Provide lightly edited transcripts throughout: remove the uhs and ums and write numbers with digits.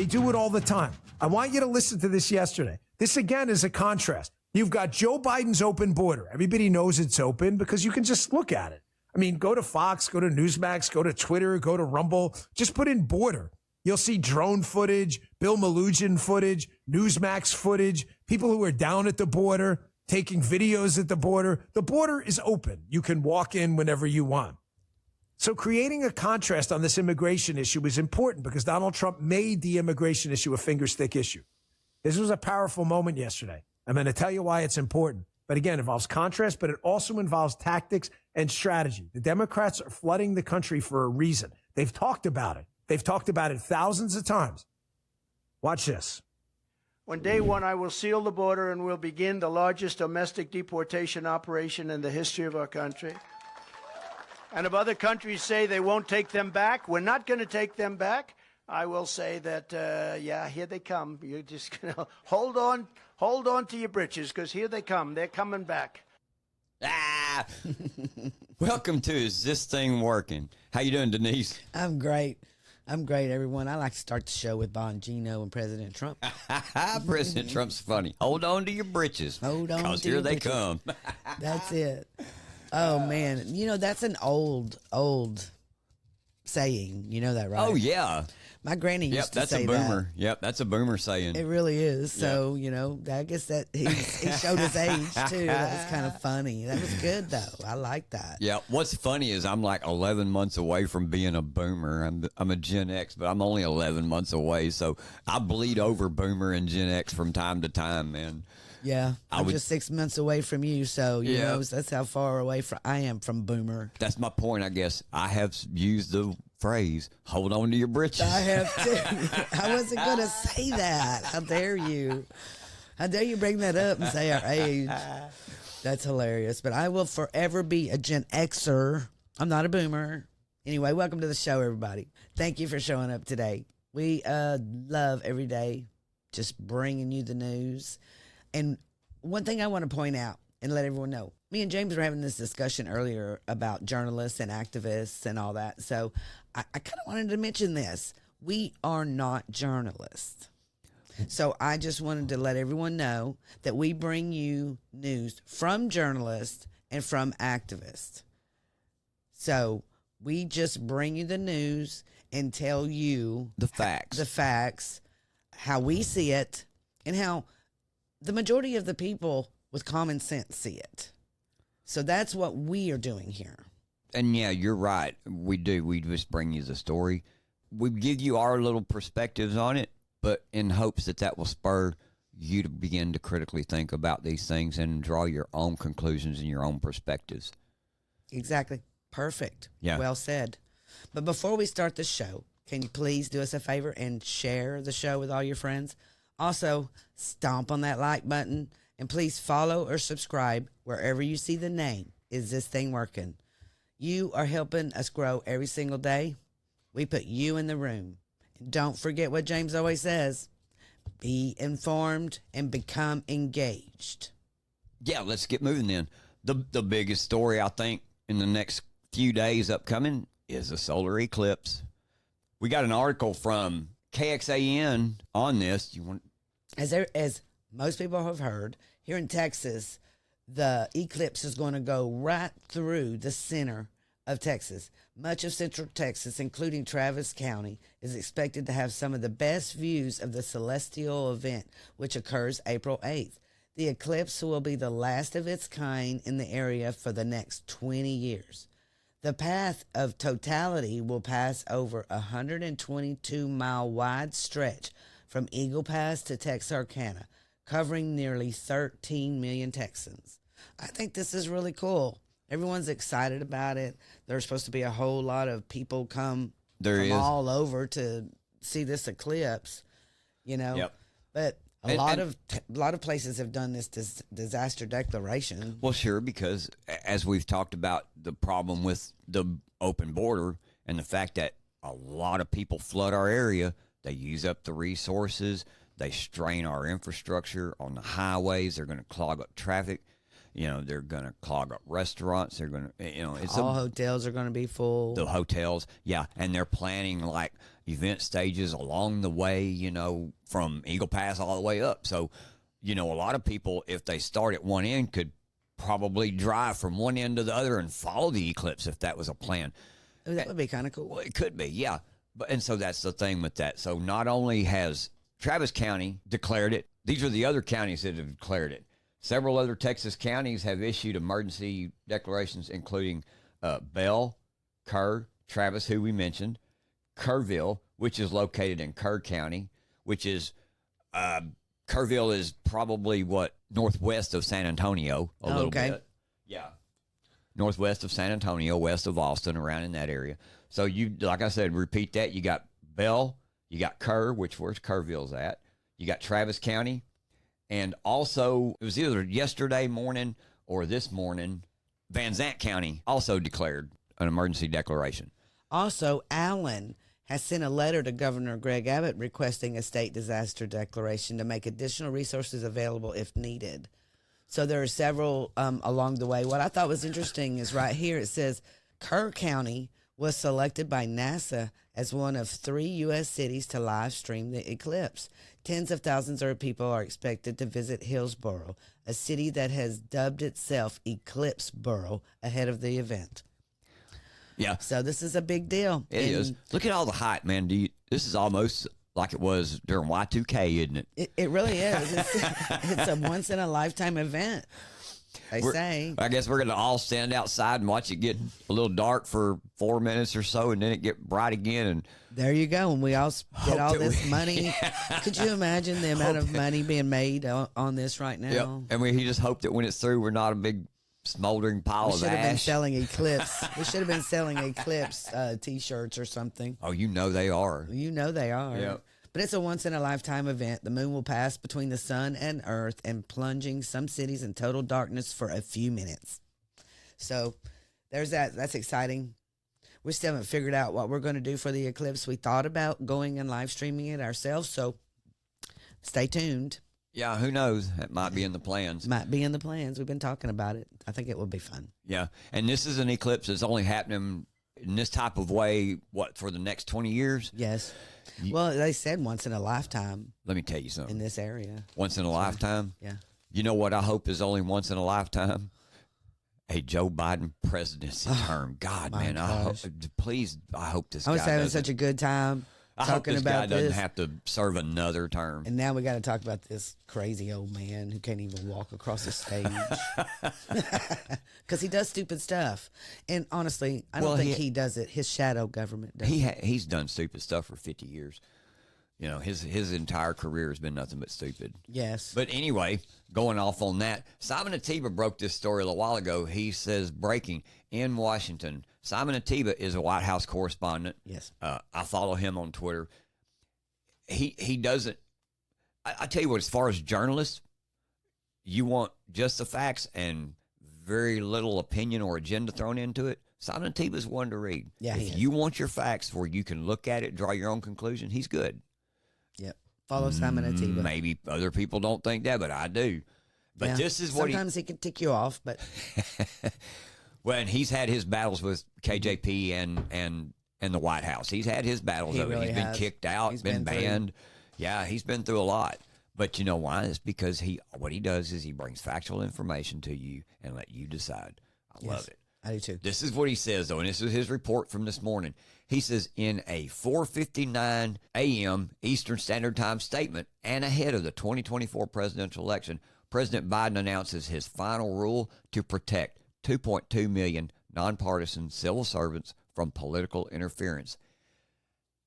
They do it all the time. I want you to listen to this yesterday. This, again, is a contrast. You've got Joe Biden's open border. Everybody knows it's open because you can just look at it. I mean, go to Fox, go to Newsmax, go to Twitter, go to Rumble. Just put in border. You'll see drone footage, Bill Malugin footage, Newsmax footage, people who are down at the border, taking videos at the border. The border is open. You can walk in whenever you want. So creating a contrast on this immigration issue is important because Donald Trump made the immigration issue a finger-stick issue. This was a powerful moment yesterday. I'm going to tell you why it's important. But again, it involves contrast, but it also involves tactics and strategy. The Democrats are flooding the country for a reason. They've talked about it. They've talked about it thousands of times. Watch this. On day one, I will seal the border and will begin the largest domestic deportation operation in the history of our country. And if other countries say they won't take them back, we're not going to take them back. I will say that, yeah, here they come. You're just going to hold on to your britches because here they come. They're coming back. Ah! Welcome to Is This Thing Working? How you doing, Denise? I'm great. I'm great, everyone. I like to start the show with Bongino and President Trump. President Trump's funny. Hold on to your britches. Hold on because to here your they britches. come. That's it. Oh, man. You know, that's an old saying. You know that, right? Oh, yeah. My granny used to that's say a boomer. that. Yep, that's a boomer saying. It really is. So, you know, I guess that he showed his age, too. That was kind of funny. That was good, though. I like that. Yeah, what's funny is I'm like 11 months away from being a boomer. I'm a Gen X, but I'm only 11 months away. So I bleed over boomer and Gen X from time to time, man. Yeah, I'm just 6 months away from you, so you know that's how far away I am from boomer. That's my point, I guess. I have used the phrase, hold on to your britches. I have too. I wasn't going to say that. How dare you? How dare you bring that up and say our age? That's hilarious. But I will forever be a Gen Xer. I'm not a boomer. Anyway, welcome to the show, everybody. Thank you for showing up today. We love every day just bringing you the news. And one thing I want to point out and let everyone know, me and James were having this discussion earlier about journalists and activists and all that. So I kind of wanted to mention this. We are not journalists. So I just wanted to let everyone know that we bring you news from journalists and from activists. So we just bring you the news and tell you the facts, how we see it, and how the majority of the people with common sense see it. So that's what we are doing here. And yeah, you're right. We do. We just bring you the story. We give you our little perspectives on it, but in hopes that that will spur you to begin to critically think about these things and draw your own conclusions and your own perspectives. Exactly. Perfect. Yeah. Well said. But before we start the show, can you please do us a favor and share the show with all your friends? Also, stomp on that like button and please follow or subscribe wherever you see the name. Is This Thing Working? You are helping us grow every single day. We put you in the room. And don't forget what James always says. Be informed and become engaged. Yeah, let's get moving then. The biggest story, I think, in the next few days upcoming is a solar eclipse. We got an article from KXAN on this. As most people have heard, here in Texas, the eclipse is going to go right through the center of Texas. Much of central Texas, including Travis County, is expected to have some of the best views of the celestial event, which occurs April 8th. The eclipse will be the last of its kind in the area for the next 20 years. The path of totality will pass over a 122-mile wide stretch from Eagle Pass to Texarkana, covering nearly 13 million Texans. I think this is really cool. Everyone's excited about it. There's supposed to be a whole lot of people come all over to see this eclipse, you know. Yep. But a lot of places have done this disaster declaration. Well, sure, because as we've talked about the problem with the open border and the fact that a lot of people flood our area, they use up the resources, they strain our infrastructure on the highways, they're going to clog up traffic. You know, they're going to clog up restaurants. They're going to, you know, it's All hotels are going to be full. the hotels. Yeah. And they're planning like event stages along the way, you know, from Eagle Pass all the way up. So, you know, a lot of people, if they start at one end, could probably drive from one end to the other and follow the eclipse if that was a plan. Ooh, that would be kind of cool. Well, it could be, yeah. And so that's the thing with that. So not only has Travis County declared it, these are the other counties that have declared it. Several other Texas counties have issued emergency declarations, including Bell, Kerr, Travis, who we mentioned, Kerrville, which is located in Kerr County, which is Kerrville is probably northwest of San Antonio a little bit. Yeah. Northwest of San Antonio, west of Austin, around in that area. So you, like I said, repeat that. You got Bell, you got Kerr, where's Kerrville's at. You got Travis County. And also, it was either yesterday morning or this morning, Van Zant County also declared an emergency declaration. Also, Allen has sent a letter to Governor Greg Abbott requesting a state disaster declaration to make additional resources available if needed. So there are several along the way. What I thought was interesting is right here. It says Kirk County was selected by NASA as one of 3 U.S. cities to live stream the eclipse. Tens of thousands of people are expected to visit Hillsboro, a city that has dubbed itself Eclipseboro ahead of the event. Yeah. So this is a big deal. It is. Look at all the hype, man. This is almost like it was during Y2K, isn't it? It really is. It's a once-in-a-lifetime event, they say. I guess we're going to all stand outside and watch it get a little dark for 4 minutes or so, and then it get bright again. And there you go. And we all get all this we- money. Could you imagine the amount of money being made on this right now? yep. And he just hoped that when it's through, we're not a big smoldering pile We of should have been ash. selling Eclipse. We should have been selling Eclipse T-shirts or something. Oh, you know they are. You know they are. Yep. But it's a once-in-a-lifetime event. The moon will pass between the sun and earth and plunging some cities in total darkness for a few minutes. So there's that. That's exciting. We still haven't figured out what we're going to do for the eclipse. We thought about going and live streaming it ourselves, so stay tuned. Yeah, who knows? That might be in the plans. Might be in the plans. We've been talking about it. I think it will be fun. Yeah, and this is an eclipse that's only happening in this type of way, for the next 20 years? Yes. Well, they said once in a lifetime Let me tell you something. in this area. Once in a lifetime? Yeah. You know what I hope is only once in a lifetime? A Joe Biden presidency term. God, my man, I hope, gosh. please, I hope this I was guy having doesn't. such a good time I hope talking this guy about doesn't this. have to serve another term. And now we got to talk about this crazy old man who can't even walk across the stage because he does stupid stuff. And honestly, I don't think he does it. His shadow government does. He's done stupid stuff for 50 years. You know, his entire career has been nothing but stupid. Yes. But anyway, going off on that, Simon Atiba broke this story a little while ago. He says, breaking in Washington. Simon Atiba is a White House correspondent. Yes. I follow him on Twitter. He doesn't. I tell you what, as far as journalists, you want just the facts and very little opinion or agenda thrown into it. Simon Atiba's one to read. Yeah, he if is. you want your facts where you can look at it, draw your own conclusion, he's good. Yep. Follow Simon Atiba. Maybe other people don't think that, but I do. But Yeah. this is what sometimes he can tick you off, but well, and he's had his battles with KJP and the White House. He's had his battles He of it. really He's been has. kicked out, He's been been through. banned. Yeah, he's been through a lot. But you know why? It's because what he does is he brings factual information to you and let you decide. I love it. I do too. This is what he says, though, and this is his report from this morning. He says, in a 4:59 a.m. Eastern Standard Time statement and ahead of the 2024 presidential election, President Biden announces his final rule to protect 2.2 million nonpartisan civil servants from political interference.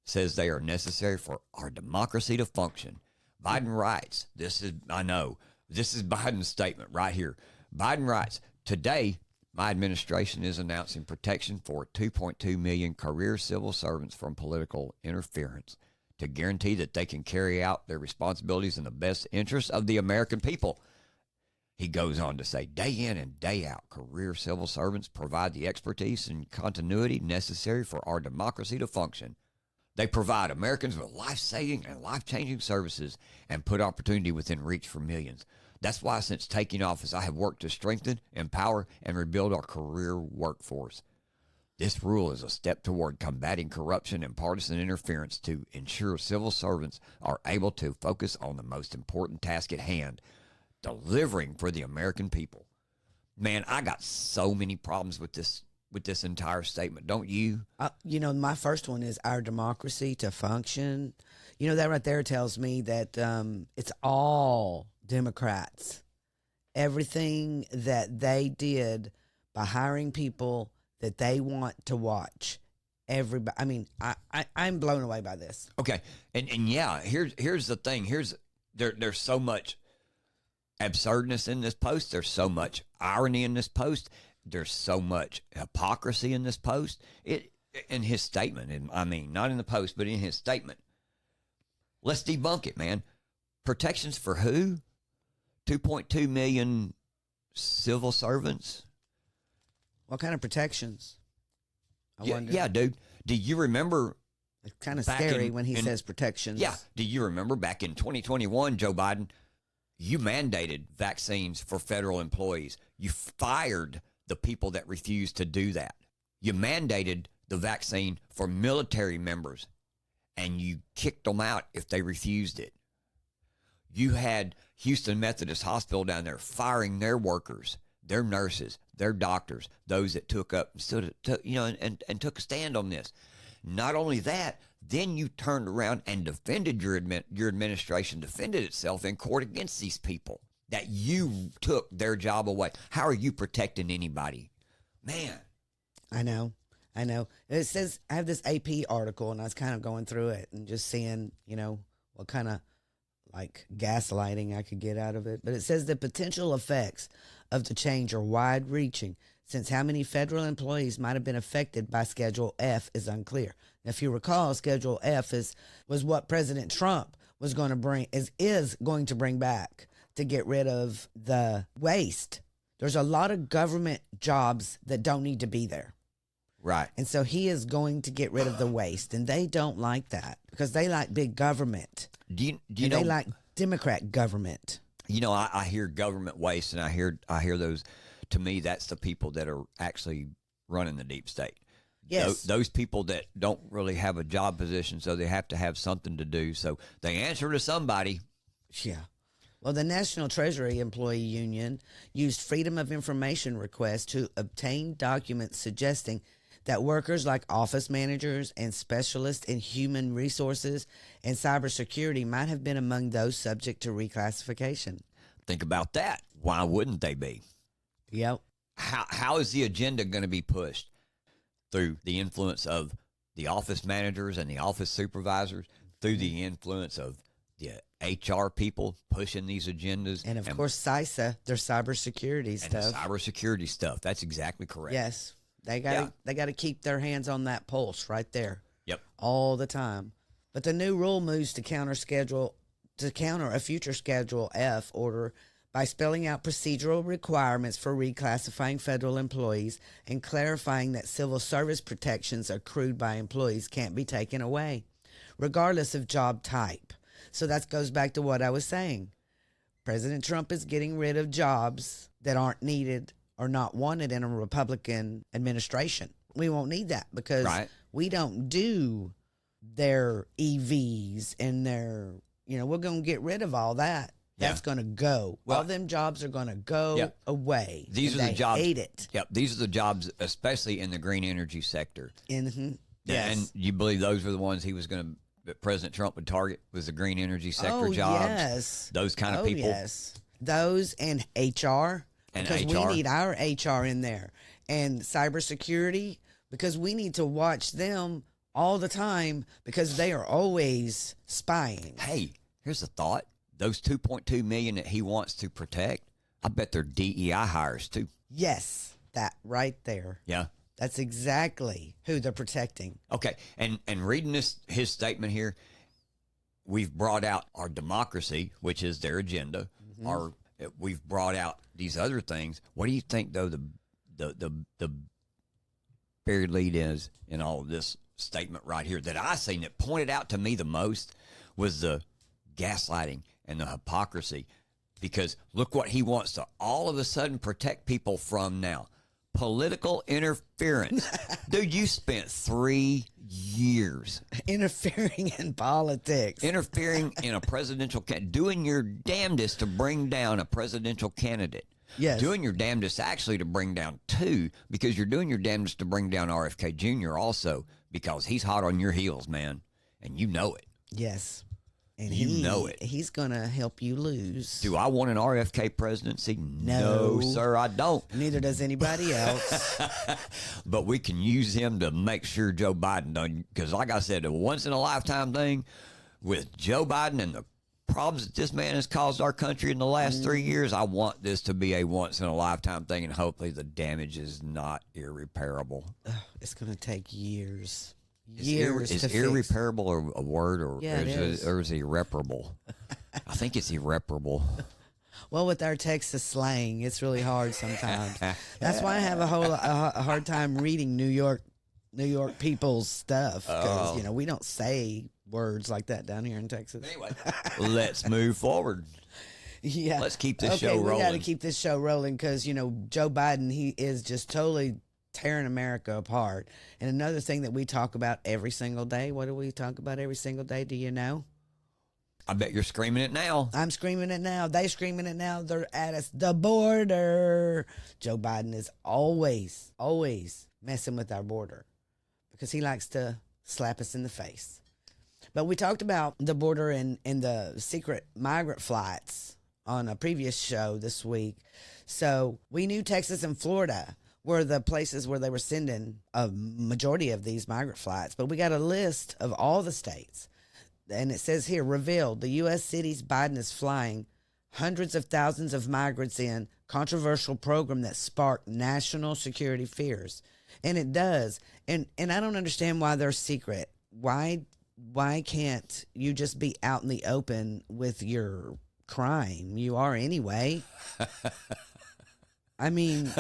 Says they are necessary for our democracy to function. Biden writes, this is Biden's statement right here. Biden writes, today, my administration is announcing protection for 2.2 million career civil servants from political interference to guarantee that they can carry out their responsibilities in the best interest of the American people. He goes on to say, day in and day out, career civil servants provide the expertise and continuity necessary for our democracy to function. They provide Americans with life-saving and life-changing services and put opportunity within reach for millions. That's why since taking office, I have worked to strengthen, empower, and rebuild our career workforce. This rule is a step toward combating corruption and partisan interference to ensure civil servants are able to focus on the most important task at hand, delivering for the American people. Man, I got so many problems with this entire statement, don't you? My first one is our democracy to function. That right there tells me that it's all Democrats. Everything that they did by hiring people that they want to watch. Everybody. I mean, I'm blown away by this. Okay, and yeah, here's the thing. There's so much absurdness in this post. There's so much irony in this post. There's so much hypocrisy in this post. In his statement, and I mean, not in the post, but in his statement. Let's debunk it, man. Protections for who? 2.2 million civil servants. What kind of protections? I wonder. Yeah, dude. Do you remember? It's kind of scary when he says protections. Yeah. Do you remember back in 2021, Joe Biden, you mandated vaccines for federal employees. You fired the people that refused to do that. You mandated the vaccine for military members, and you kicked them out if they refused it. You had Houston Methodist Hospital down there firing their workers, their nurses, their doctors, those that took up, and took a stand on this. Not only that, then you turned around and defended your administration, defended itself in court against these people that you took their job away. How are you protecting anybody? Man. I know. It says, I have this AP article, and I was kind of going through it and just seeing, what kind of like gaslighting I could get out of it. But it says the potential effects of the change are wide-reaching, since how many federal employees might have been affected by Schedule F is unclear. Now, if you recall, Schedule F was what President Trump was going to bring, is going to bring back to get rid of the waste. There's a lot of government jobs that don't need to be there. Right. And so he is going to get rid of the waste, and they don't like that because they like big government. Do you know? They like Democrat government. I hear government waste, and I hear those. To me, that's the people that are actually running the deep state. Yes. Those people that don't really have a job position, so they have to have something to do. So they answer to somebody. Yeah. Well, the National Treasury Employee Union used Freedom of Information requests to obtain documents suggesting that workers like office managers and specialists in human resources and cybersecurity might have been among those subject to reclassification. Think about that. Why wouldn't they be? Yep. How is the agenda going to be pushed? Through the influence of the office managers and the office supervisors, through the influence of the HR people pushing these agendas. And of course, CISA, their cybersecurity stuff. And the cybersecurity stuff. That's exactly correct. Yes. They got to keep their hands on that pulse right there. Yep. All the time. But the new rule moves to counter a future Schedule F order by spelling out procedural requirements for reclassifying federal employees and clarifying that civil service protections accrued by employees can't be taken away, regardless of job type. So that goes back to what I was saying. President Trump is getting rid of jobs that aren't needed or not wanted in a Republican administration. We won't need that because we don't do their EVs and their, we're going to get rid of all that. That's going to go. All them jobs are going to go away. These are the jobs. Hate it. Yep. These are the jobs, especially in the green energy sector. Mm-hmm. Yes. And you believe those were the ones that President Trump would target, was the green energy sector jobs? Yes. Those kind of people. Yes. Those and HR. Because we need our HR in there. And cybersecurity, because we need to watch them all the time because they are always spying. Hey, here's a thought. Those 2.2 million that he wants to protect, I bet they're DEI hires too. Yes, that right there. Yeah. That's exactly who they're protecting. Okay. And reading his statement here, we've brought out our democracy, which is their agenda. We've brought out these other things. What do you think though the buried lead is in all of this statement right here that I seen that pointed out to me the most was the gaslighting and the hypocrisy. because look what he wants to all of a sudden protect people from now. Political interference. Dude, you spent 3 years interfering in politics, interfering in a presidential doing your damnedest to bring down a presidential candidate. Yes. Doing your damnedest actually to bring down 2, because you're doing your damnedest to bring down RFK Jr. also, because he's hot on your heels, man, and you know it. yes, and You know it. He's gonna help you lose. Do I want an RFK presidency? No. No, sir, I don't. Neither does anybody else. But we can use him to make sure Joe Biden doesn't, because like I said, a once-in-a-lifetime thing with Joe Biden and the problems that this man has caused our country in the last 3 years, I want this to be a once-in-a-lifetime thing, and hopefully the damage is not irreparable. It's gonna take years. Is Years to fix. irreparable a word, or, Yeah, it is. or is it irreparable? I think it's irreparable. Well, with our Texas slang, it's really hard sometimes. That's why I have a hard time reading New York people's stuff, because you know, we don't say words like that down here in Texas. Anyway, let's move forward. Yeah, Let's keep this show Okay, we got to rolling. keep this show rolling, because you know, Joe Biden, he is just totally tearing America apart. And another thing that we talk about every single day. What do we talk about every single day? Do you know? I bet you're screaming it now. I'm screaming it now. They screaming it now. They're at us. The border. Joe Biden is always messing with our border, because he likes to slap us in the face. But we talked about the border and the secret migrant flights on a previous show this week. So we knew Texas and Florida were the places where they were sending a majority of these migrant flights. But we got a list of all the states. And it says here, revealed, the U.S. cities Biden is flying hundreds of thousands of migrants in controversial program that sparked national security fears. And it does. And I don't understand why they're secret. Why can't you just be out in the open with your crime? You are anyway. I mean,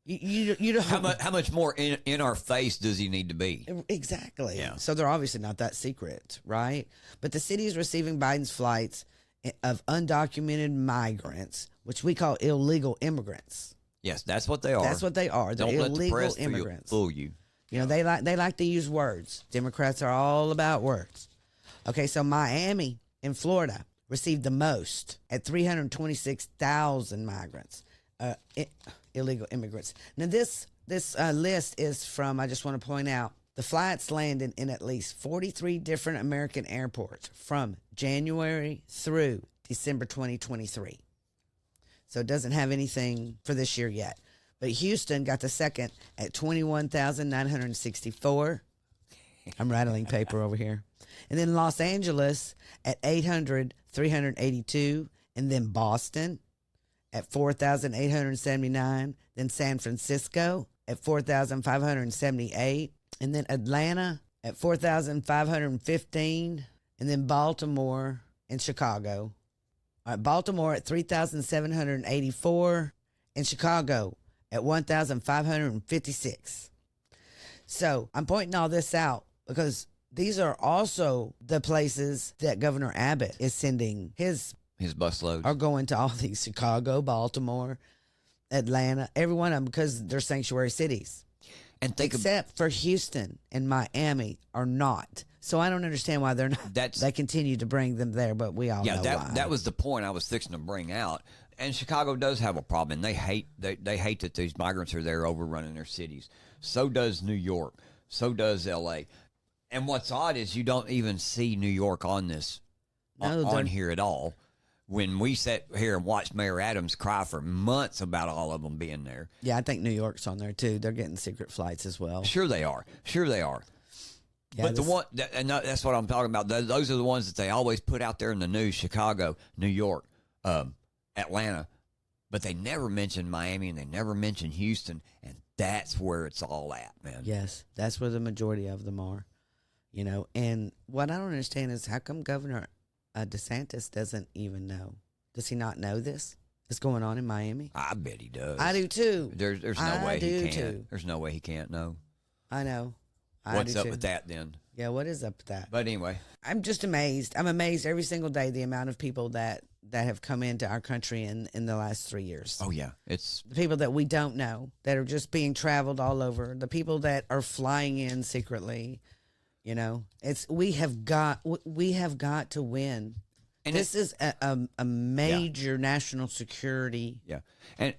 you don't. How much more in our face does he need to be? Exactly. Yeah. So they're obviously not that secret, right? But the city is receiving Biden's flights of undocumented migrants, which we call illegal immigrants. Yes, that's what they are. That's what they are. They're Don't let the illegal press immigrants. fool you. You know, they like to use words. Democrats are all about words. Okay, so Miami in Florida received the most at 326,000 migrants, illegal immigrants. Now this list is from, I just want to point out, the flights landed in at least 43 different American airports from January through December 2023. So it doesn't have anything for this year yet. But Houston got the second at 21,964. I'm rattling paper over here. And then Los Angeles at 382. And then Boston at 4,879. Then San Francisco at 4,578. And then Atlanta at 4,515. And then Baltimore and Chicago. All right, Baltimore at 3,784. And Chicago at 1,556. So I'm pointing all this out because these are also the places that Governor Abbott is sending his bus loads. are going to all these: Chicago, Baltimore, Atlanta, every one of them, because they're sanctuary cities. And think Except for Houston and Miami are not. So I don't understand why they're not. They continue to bring them there, but we all know why. That was the point I was fixing to bring out. And Chicago does have a problem. They hate that these migrants are there overrunning their cities. So does New York. So does L.A. And what's odd is you don't even see New York on this on here at all. When we sat here and watched Mayor Adams cry for months about all of them being there. Yeah, I think New York's on there too. They're getting secret flights as well. Sure they are. Yeah, but that's what I'm talking about. Those are the ones that they always put out there in the news: Chicago, New York, Atlanta. But they never mention Miami and they never mention Houston, and that's where it's all at, man. Yes, that's where the majority of them are. You know, and what I don't understand is how come Governor DeSantis doesn't even know? Does he not know this is going on in Miami? I bet he does. I do too. There's no way he can't. There's no way he can't know. I know. What's up with that then? Yeah, what is up with that? But anyway, I'm just amazed. I'm amazed every single day the amount of people that have come into our country in the last 3 years. oh yeah, it's The people that we don't know, that are just being traveled all over, the people that are flying in secretly. You know, we have got to win. And this is a major national security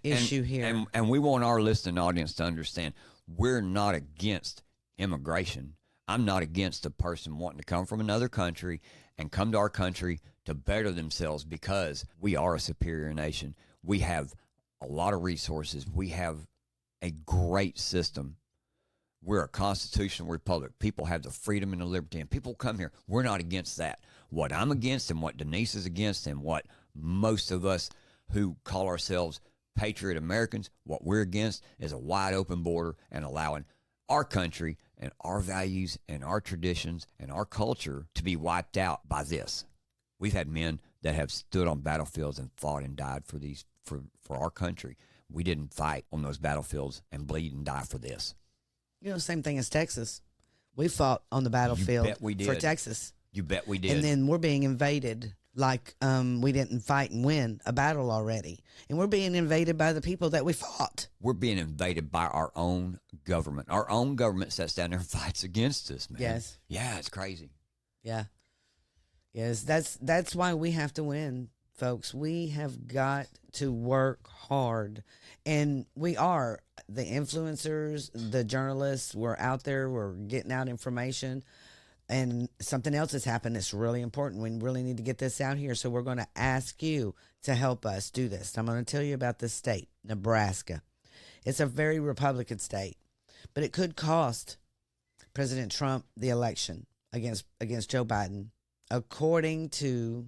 issue here. And we want our listening audience to understand we're not against immigration. I'm not against a person wanting to come from another country and come to our country to better themselves because we are a superior nation. We have a lot of resources. We have a great system. We're a constitutional republic. People have the freedom and the liberty, and people come here. We're not against that. What I'm against and what Denise is against and what most of us who call ourselves patriot Americans, what we're against is a wide open border and allowing our country and our values and our traditions and our culture to be wiped out by this. We've had men that have stood on battlefields and fought and died for our country. We didn't fight on those battlefields and bleed and die for this. You know, same thing as Texas. We fought on the battlefield bet we did. for Texas. You bet we did. And then we're being invaded like we didn't fight and win a battle already. And we're being invaded by the people that we fought. We're being invaded by our own government. Our own government sits down there and fights against us, man. Yes. Yeah, it's crazy. Yeah. Yes, that's why we have to win, folks. We have got to work hard. And we are. The influencers, the journalists, we're out there, we're getting out information. And something else has happened that's really important. We really need to get this out here. So we're going to ask you to help us do this. I'm going to tell you about this state, Nebraska. It's a very Republican state, but it could cost President Trump the election against Joe Biden, according to,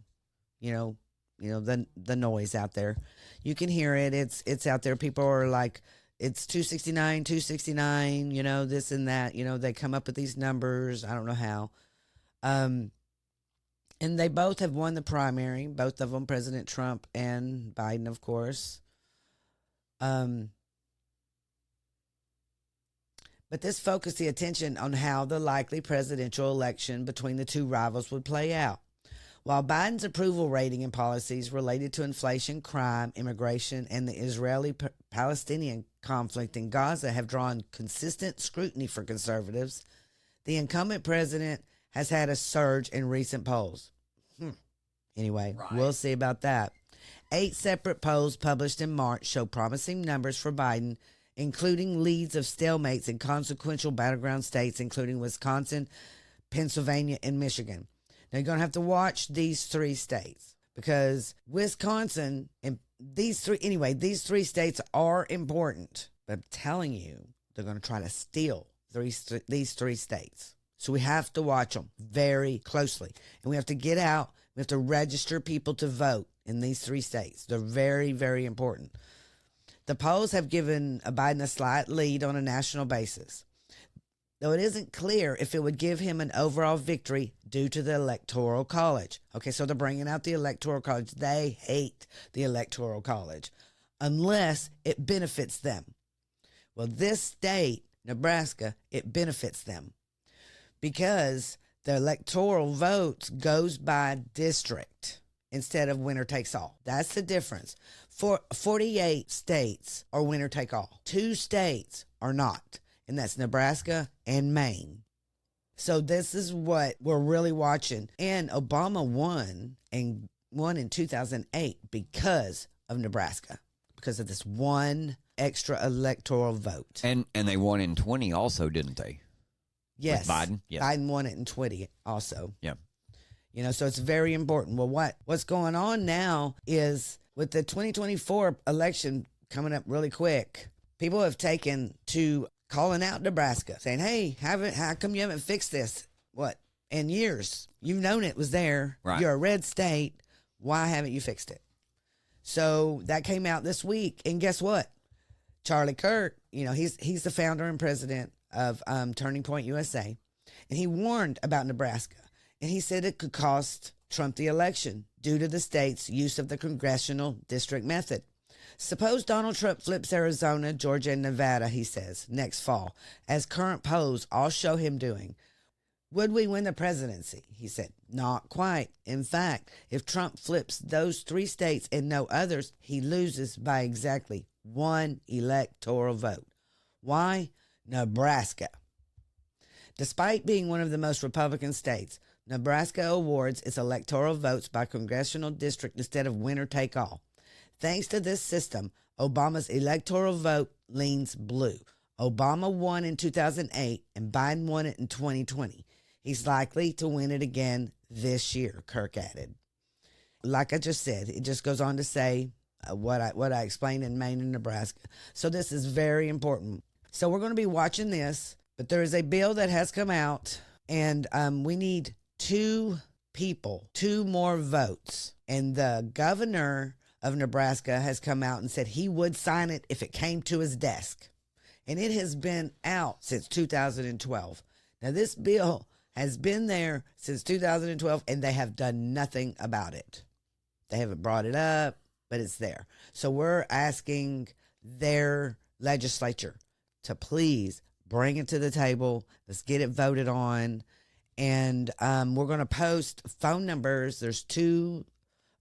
the noise out there. You can hear it. It's out there. People are like, it's 269, this and that. They come up with these numbers. I don't know how. And they both have won the primary, both of them, President Trump and Biden, of course. But this focused the attention on how the likely presidential election between the two rivals would play out. While Biden's approval rating and policies related to inflation, crime, immigration, and the Israeli-Palestinian conflict in Gaza have drawn consistent scrutiny for conservatives, the incumbent president has had a surge in recent polls. Anyway, We'll see about that. 8 separate polls published in March show promising numbers for Biden, including leads of stalemates in consequential battleground states, including Wisconsin, Pennsylvania, and Michigan. Now, you're going to have to watch these 3 states because Wisconsin and these three states are important. But I'm telling you, they're going to try to steal these 3 states. So we have to watch them very closely. And we have to get out. We have to register people to vote in these 3 states. They're very, very important. The polls have given Biden a slight lead on a national basis, though it isn't clear if it would give him an overall victory due to the Electoral College. Okay, so they're bringing out the Electoral College. They hate the Electoral College unless it benefits them. Well, this state, Nebraska, it benefits them because the electoral votes goes by district instead of winner takes all. That's the difference. 48 states are winner take all. 2 states are not, and that's Nebraska and Maine. So this is what we're really watching. And Obama won in 2008 because of Nebraska, because of this one extra electoral vote. And they won in 20 also, didn't they? Yes. With Biden? Yes. Biden won it in 20 also. Yeah. So it's very important. Well, what's going on now is with the 2024 election coming up really quick, people have taken to calling out Nebraska, saying, hey, how come you haven't fixed this? What? In years. You've known it was there. Right. You're a red state. Why haven't you fixed it? So that came out this week. And guess what? Charlie Kirk, he's the founder and president of Turning Point USA. And he warned about Nebraska. And he said it could cost Trump the election due to the state's use of the congressional district method. Suppose Donald Trump flips Arizona, Georgia, and Nevada, he says, next fall, as current polls all show him doing. Would we win the presidency? He said, not quite. In fact, if Trump flips those 3 states and no others, he loses by exactly 1 electoral vote. Why? Nebraska. Despite being one of the most Republican states, Nebraska awards its electoral votes by congressional district instead of winner take all. Thanks to this system, Obama's electoral vote leans blue. Obama won in 2008 and Biden won it in 2020. He's likely to win it again this year, Kirk added. Like I just said, it just goes on to say what I explained in Maine and Nebraska. So this is very important. So we're going to be watching this, but there is a bill that has come out, and we need 2 people, 2 more votes. And the governor of Nebraska has come out and said he would sign it if it came to his desk. And it has been out since 2012. Now, this bill has been there since 2012, and they have done nothing about it. They haven't brought it up, but it's there. So we're asking their legislature to please bring it to the table. Let's get it voted on. And we're going to post phone numbers. There's 2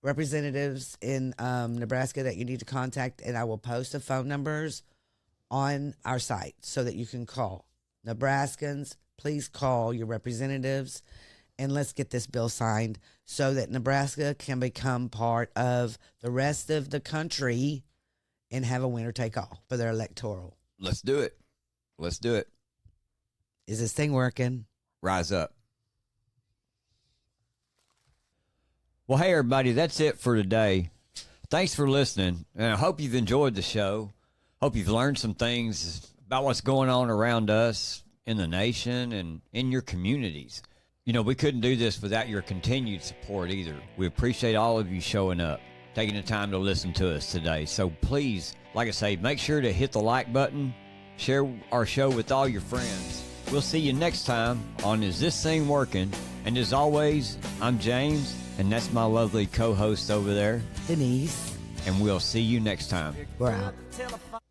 representatives in Nebraska that you need to contact, and I will post the phone numbers on our site so that you can call. Nebraskans, please call your representatives, and let's get this bill signed so that Nebraska can become part of the rest of the country and have a winner-take-all for their electoral. Let's do it. Let's do it. Is this thing working? Rise up. Well, hey, everybody, that's it for today. Thanks for listening, and I hope you've enjoyed the show. Hope you've learned some things about what's going on around us in the nation and in your communities. You know, we couldn't do this without your continued support either. We appreciate all of you showing up, taking the time to listen to us today. So please, like I say, make sure to hit the like button, share our show with all your friends. We'll see you next time on Is This Thing Working? And as always, I'm James, and that's my lovely co-host over there, Denise. and we'll see you next time. We're out.